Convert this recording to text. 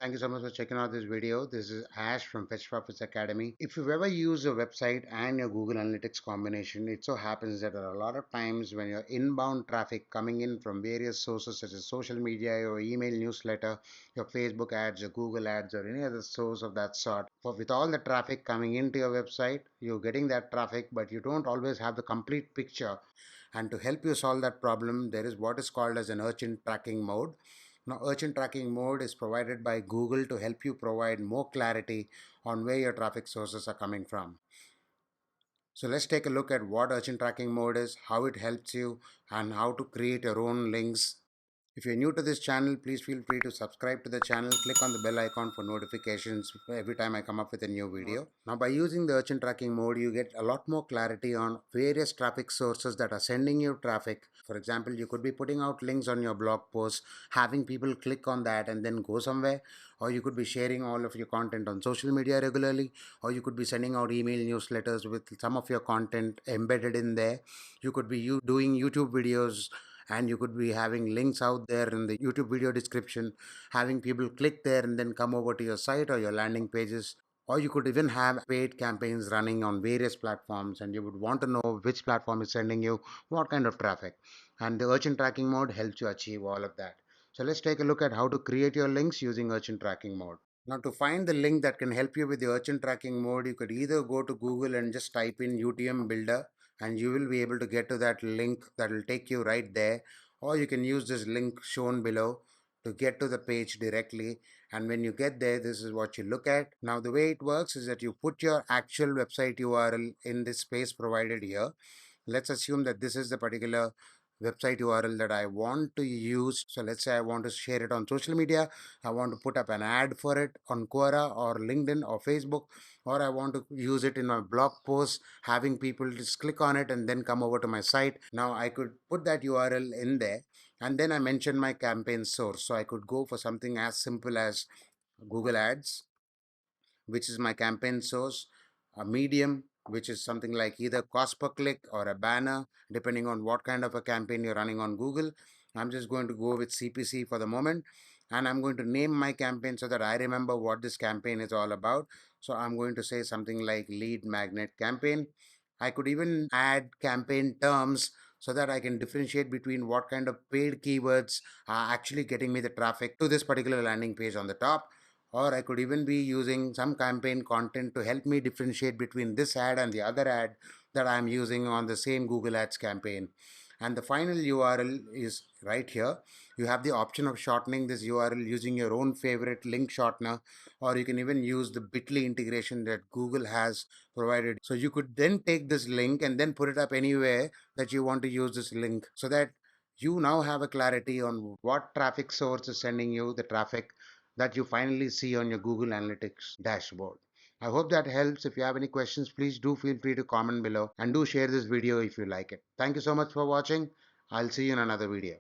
Thank you so much for checking out this video. This is Ash from Fetch Profits Academy. If you've ever used a website and your Google Analytics combination, it so happens that there are a lot of times when your inbound traffic coming in from various sources such as social media, your email newsletter, your Facebook ads, your Google ads, or any other source of that sort. With all the traffic coming into your website, you're getting that traffic, but you don't always have the complete picture. And to help you solve that problem, there is what is called as an urchin tracking mode. Now, Urchin Tracking Mode is provided by Google to help you provide more clarity on where your traffic sources are coming from. So let's take a look at what Urchin Tracking Mode is, how it helps you, and how to create your own links. If you're new to this channel, please feel free to subscribe to the channel. Click on the bell icon for notifications every time I come up with a new video. Now, by using the urchin tracking mode, you get a lot more clarity on various traffic sources that are sending you traffic. For example, you could be putting out links on your blog posts, having people click on that and then go somewhere, or you could be sharing all of your content on social media regularly, or you could be sending out email newsletters with some of your content embedded in there. You could be doing YouTube videos, and you could be having links out there in the YouTube video description, having people click there and then come over to your site or your landing pages. Or you could even have paid campaigns running on various platforms, and you would want to know which platform is sending you what kind of traffic. And the urchin tracking mode helps you achieve all of that. So let's take a look at how to create your links using urchin tracking mode. Now, to find the link that can help you with the urchin tracking mode, you could either go to Google and just type in UTM Builder, and you will be able to get to that link that will take you right there, or you can use this link shown below to get to the page directly. And when you get there, this is what you look at. Now, the way it works is that you put your actual website URL in this space provided here. Let's assume that this is the particular website URL that I want to use. So let's say I want to share it on social media. I want to put up an ad for it on Quora or LinkedIn or Facebook, or I want to use it in my blog post, having people just click on it and then come over to my site. Now I could put that URL in there, and then I mention my campaign source. So I could go for something as simple as Google Ads, which is my campaign source, a medium, which is something like either cost per click or a banner, depending on what kind of a campaign you're running on Google. I'm just going to go with CPC for the moment, and I'm going to name my campaign so that I remember what this campaign is all about. So I'm going to say something like lead magnet campaign. I could even add campaign terms so that I can differentiate between what kind of paid keywords are actually getting me the traffic to this particular landing page on the top. Or I could even be using some campaign content to help me differentiate between this ad and the other ad that I'm using on the same Google Ads campaign. And the final URL is right here. You have the option of shortening this URL using your own favorite link shortener, or you can even use the bit.ly integration that Google has provided. So you could then take this link and then put it up anywhere that you want to use this link, so that you now have a clarity on what traffic source is sending you the traffic that you finally see on your Google Analytics dashboard. I hope that helps. If you have any questions, please do feel free to comment below, and do share this video if you like it. Thank you so much for watching. I'll see you in another video.